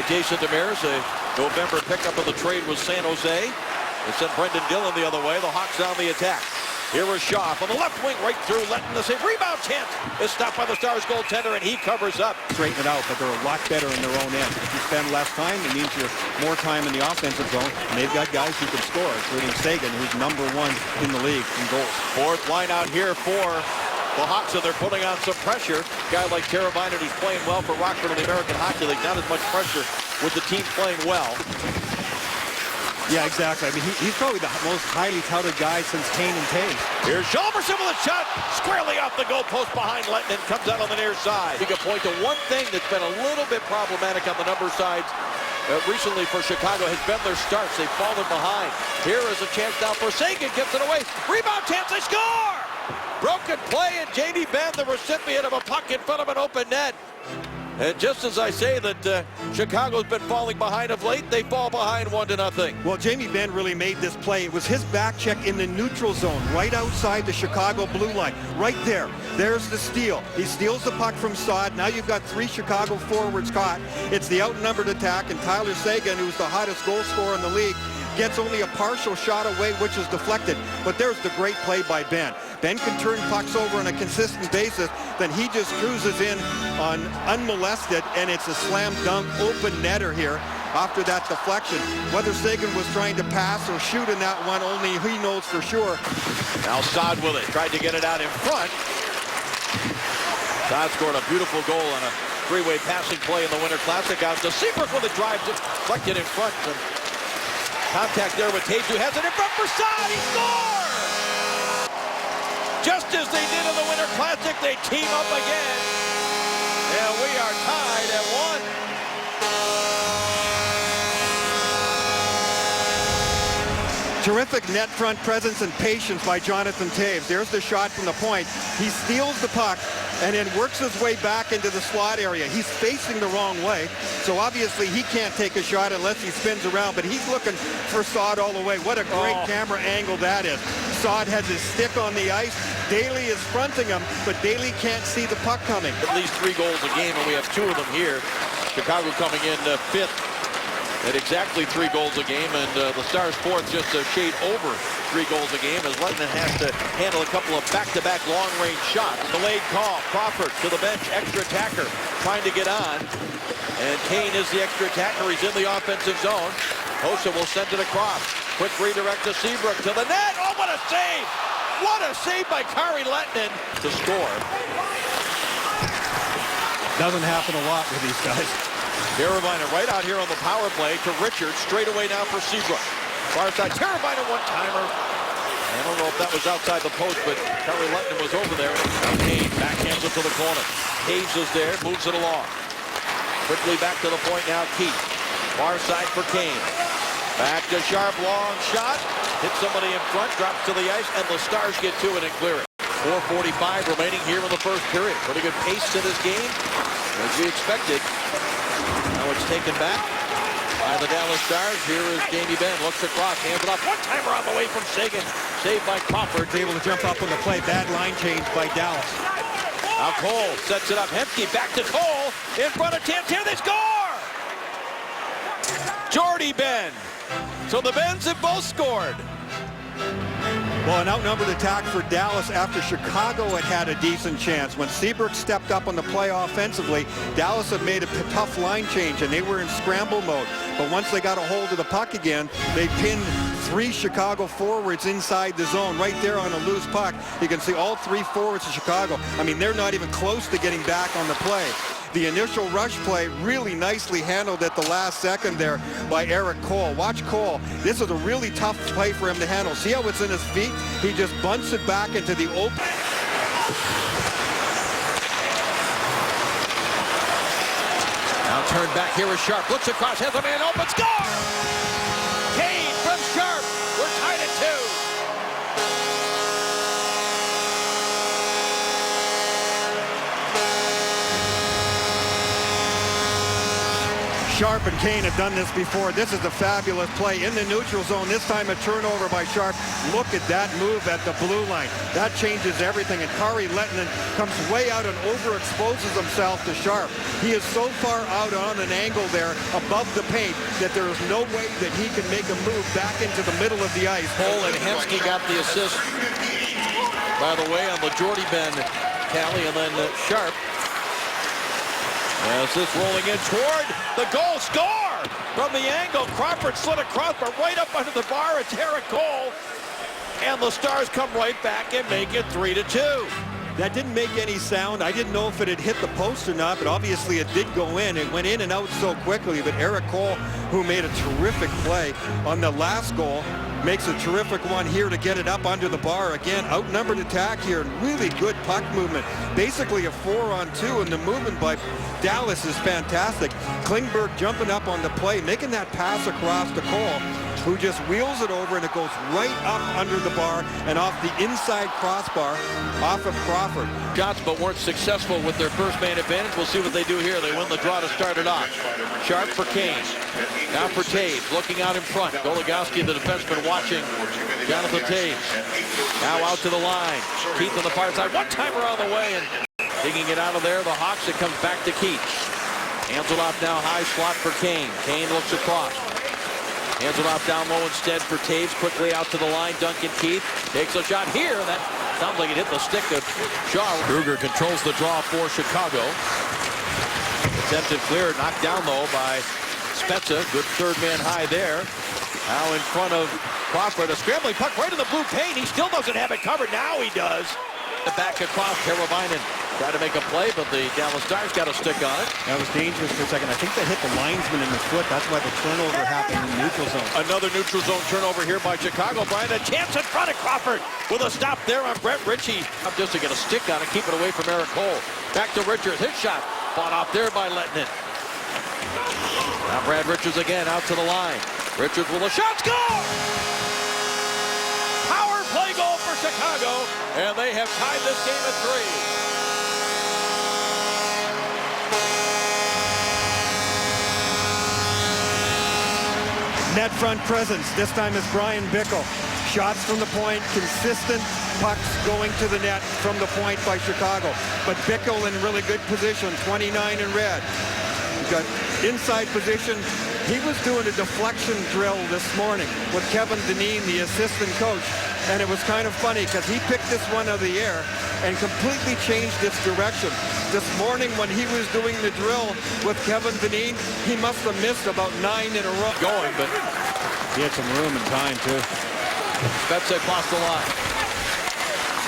Jason Demers, a November pickup of the trade with San Jose. They sent Brendan Dillon the other way. The Hawks on the attack. Here is Shaw from the left wing, right through, letting the save. Rebound chance is stopped by the Stars goaltender, and he covers up. Straighten it out, but they're a lot better in their own end. If you spend less time, it means you're more time in the offensive zone, and they've got guys who can score, including Seguin, who's #1 in the league in goals. Fourth line out here for the Hawks, and they're putting on some pressure. A guy like Teravainen, who's playing well for Rockford in the American Hockey League, not as much pressure with the team playing well. Yeah, exactly. I mean, he's probably the most highly touted guy since Kane and Toews. Here's Hjalmarsson with a shot, squarely off the goalpost behind Lettinen, comes out on the near side. You can point to one thing that's been a little bit problematic on the number sides recently for Chicago has been their starts. They've fallen behind. Here is a chance now for Seguin, gets it away. Rebound chance, they score! Broken play, and Jamie Benn, the recipient of a puck in front of an open net. And just as I say that Chicago's been falling behind of late, they fall behind 1-0. Well, Jamie Benn really made this play. It was his back check in the neutral zone, right outside the Chicago blue line. Right there. There's the steal. He steals the puck from Saad. Now you've got 3 Chicago forwards caught. It's the outnumbered attack, and Tyler Seguin, who's the hottest goal scorer in the league, gets only a partial shot away, which is deflected. But there's the great play by Benn. Benn can turn pucks over on a consistent basis. Then he just cruises in on unmolested, and it's a slam dunk open netter here after that deflection. Whether Seguin was trying to pass or shoot in that one, only he knows for sure. Now Saad with it. Tried to get it out in front. Saad scored a beautiful goal on a three-way passing play in the Winter Classic. Out to Seabrook with a drive, deflected in front. And contact there with Toews, who has it in front for Saad. He scores! Just as they did in the Winter Classic, they team up again. And we are tied at 1. Terrific net front presence and patience by Jonathan Toews. There's the shot from the point. He steals the puck and then works his way back into the slot area. He's facing the wrong way, so obviously he can't take a shot unless he spins around, but he's looking for Saad all the way. What a great camera angle that is. Saad has his stick on the ice. Daly is fronting him, but Daly can't see the puck coming. At least 3 goals a game, and we have 2 of them here. Chicago coming in 5th. At exactly 3 goals a game, and the Stars 4th, just a shade over 3 goals a game, as Lettinen has to handle a couple of back-to-back long-range shots. Delayed call. Crawford to the bench, extra attacker, trying to get on. And Kane is the extra attacker. He's in the offensive zone. Hossa will send it across. Quick redirect to Seabrook to the net. Oh, what a save! What a save by Kari Lettinen to score. Doesn't happen a lot with these guys. Teravainen right out here on the power play to Richards. Straight away now for Seabrook. Far side, Teravainen one-timer. I don't know if that was outside the post, but Kari Lettinen was over there. Now Kane backhands it to the corner. Toews is there, moves it along. Quickly back to the point now, Keith. Far side for Kane. Back to Sharp, long shot. Hits somebody in front, drops to the ice, and the Stars get to it and clear it. 4:45 remaining here in the first period. Pretty good pace to this game, as we expected. Now it's taken back by the Dallas Stars. Here is Jamie Benn. Looks across, hands it off. One-timer on the way from Seguin. Saved by Crawford. Able to jump up on the play. Bad line change by Dallas. Now Cole sets it up. Hemke back to Cole. In front of Tim. Here they score! Jordie Benn. So the Benns have both scored. Well, an outnumbered attack for Dallas after Chicago had a decent chance. When Seabrook stepped up on the play offensively, Dallas had made a tough line change, and they were in scramble mode. But once they got a hold of the puck again, they pinned 3 Chicago forwards inside the zone right there on a loose puck. You can see all 3 forwards of Chicago. I mean, they're not even close to getting back on the play. The initial rush play really nicely handled at the last second there by Eric Cole. Watch Cole. This is a really tough play for him to handle. See how it's in his feet? He just bunts it back into the open. Now turned back. Here is Sharp. Looks across. Has a man open. Score! Kane from Sharp. We're tied at 2. Sharp and Kane have done this before. This is a fabulous play in the neutral zone. This time a turnover by Sharp. Look at that move at the blue line. That changes everything. And Kari Lehtinen comes way out and overexposes himself to Sharp. He is so far out on an angle there above the paint that there is no way that he can make a move back into the middle of the ice. Cole and Hemsky got the assist, by the way, on the Jordy Ben tally, and then Sharp. As this rolling in toward the goal, score from the angle. Crawford slid across, but right up under the bar, it's Eric Cole. And the Stars come right back and make it 3-2. That didn't make any sound. I didn't know if it had hit the post or not, but obviously it did go in. It went in and out so quickly, but Eric Cole, who made a terrific play on the last goal, makes a terrific one here to get it up under the bar. Again, outnumbered attack here, and really good puck movement. Basically a 4-on-2, and the movement by Dallas is fantastic. Klingberg jumping up on the play, making that pass across to Cole, who just wheels it over, and it goes right up under the bar and off the inside crossbar off of Crawford. Shots, but weren't successful with their first man advantage. We'll see what they do here. They win the draw to start it off. Sharp for Kane. Now for Taves, looking out in front. Goligoski, the defenseman, watching Jonathan Taves. Now out to the line. Keith on the far side. One-timer on the way, and digging it out of there. The Hawks, it comes back to Keith. Hands it off now, high slot for Kane. Kane looks across. Hands it off down low instead for Taves. Quickly out to the line. Duncan Keith takes a shot here. That sounds like it hit the stick of Shaw. Kruger controls the draw for Chicago. Attempted clear, knocked down though by Spezza. Good third man high there. Now in front of Crawford. A scrambling puck right in the blue paint. He still doesn't have it covered. Now he does. Back across. Teravainen tried to make a play, but the Dallas Stars got a stick on it. That was dangerous for a second. I think that hit the linesman in the foot. That's why the turnover happened in the neutral zone. Another neutral zone turnover here by Chicago. Brian, a chance in front of Crawford with a stop there on Brett Ritchie. Up just to get a stick on it, keep it away from Eric Cole. Back to Richards. His shot fought off there by Lehtinen. Now Brad Richards again out to the line. Richards with a shot. Score! Power play goal for Chicago, and they have tied this game at 3. Net front presence. This time it's Brian Bickle. Shots from the point, consistent pucks going to the net from the point by Chicago. But Bickle in really good position, 29 in red. He's got inside position. He was doing a deflection drill this morning with Kevin Dineen, the assistant coach. And it was kind of funny because he picked this one out of the air and completely changed its direction. This morning when he was doing the drill with Kevin Dineen, he must have missed about 9 in a row. Going, but he had some room and time too. Spezza across the line.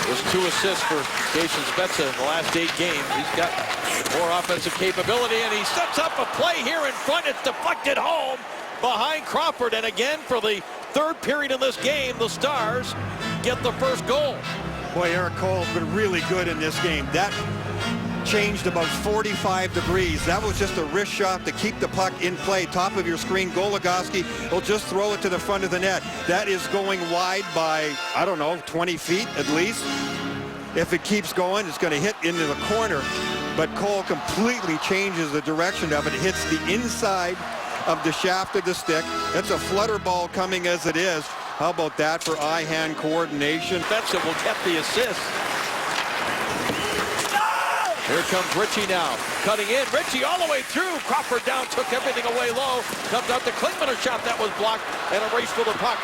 There's 2 assists for Jason Spezza in the last 8 games. He's got more offensive capability, and he sets up a play here in front. It's deflected home behind Crawford, and again for the 3rd period in this game, the Stars get the first goal. Boy, Eric Cole's been really good in this game. That changed about 45 degrees. That was just a wrist shot to keep the puck in play. Top of your screen, Goligoski will just throw it to the front of the net. That is going wide by, I don't know, 20 feet at least. If it keeps going, it's going to hit into the corner. But Cole completely changes the direction of it. It hits the inside of the shaft of the stick. It's a flutter ball coming as it is. How about that for eye-hand coordination? Spezza will get the assist. Here comes Ritchie now, cutting in. Ritchie all the way through. Crawford down, took everything away low. Comes out to Klingman, a shot that was blocked, and a race for the puck.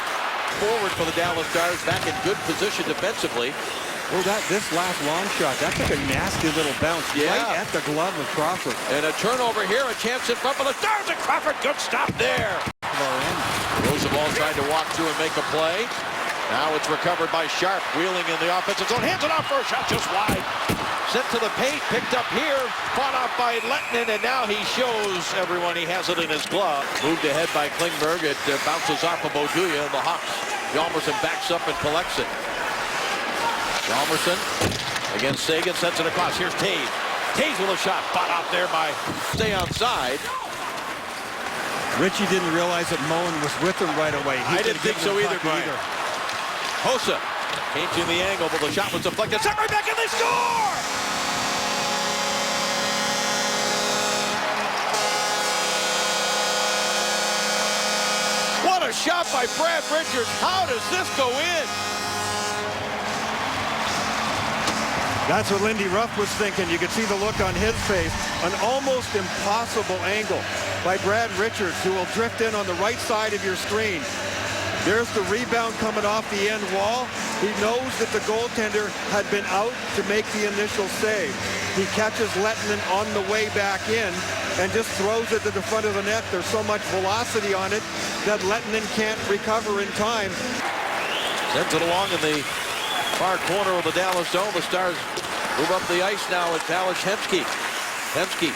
Forward for the Dallas Stars, back in good position defensively. Oh, this last long shot, that took a nasty little bounce right at the glove of Crawford. And a turnover here, a chance in front for the Stars, and Crawford, good stop there. Roosevelt tried to walk through and make a play. Now it's recovered by Sharp, wheeling in the offensive zone. Hands it off for a shot just wide. Sent to the paint, picked up here, fought off by Lehtinen, and now he shows everyone he has it in his glove. Moved ahead by Klingberg. It bounces off of Oduya, and the Hawks. Hjalmarsson backs up and collects it. Hjalmarsson against Sagan, sends it across. Here's Taves. Taves with a shot, fought off there by stay onside. Ritchie didn't realize that Moen was with him right away. I didn't think so either, Brian. Hossa came to the angle, but the shot was deflected. Set right back, and they score! a shot by Brad Richards. How does this go in? That's what Lindy Ruff was thinking. You could see the look on his face. An almost impossible angle by Brad Richards, who will drift in on the right side of your screen. There's the rebound coming off the end wall. He knows that the goaltender had been out to make the initial save. He catches Lettinen on the way back in and just throws it to the front of the net. There's so much velocity on it that Lettinen can't recover in time. Sends it along in the far corner of the Dallas zone. The Stars move up the ice now with Alex Hemsky. Hemsky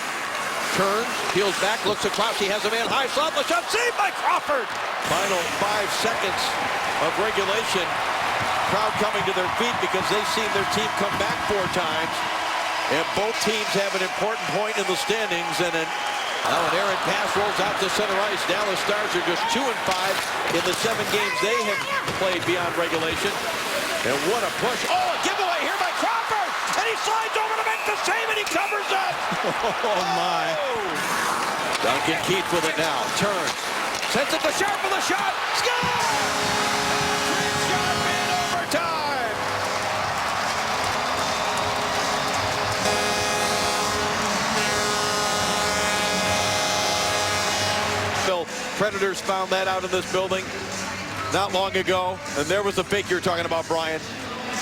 turns, peels back, looks across. He has a man high, slot the shot, saved by Crawford. Final 5 seconds of regulation. Crowd coming to their feet because they've seen their team come back 4 times. And both teams have an important point in the standings. And an errant pass rolls out to center ice. Dallas Stars are just 2-5 in the 7 games they have played beyond regulation. And what a push. Oh, a giveaway here by Crawford. And he slides over to make the save, and he covers up. Oh, my. Duncan Keith with it now. Turns. Sends it to Sharp for the shot. Score! Sharp in overtime. Predators found that out in this building not long ago, and there was the fake you're talking about, Brian.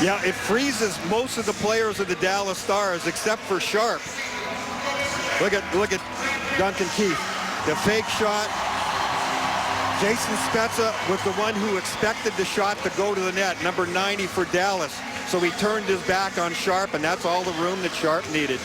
Yeah, it freezes most of the players of the Dallas Stars except for Sharp. Look at Duncan Keith. The fake shot. Jason Spezza was the one who expected the shot to go to the net, number 90 for Dallas. So he turned his back on Sharp, and that's all the room that Sharp needed.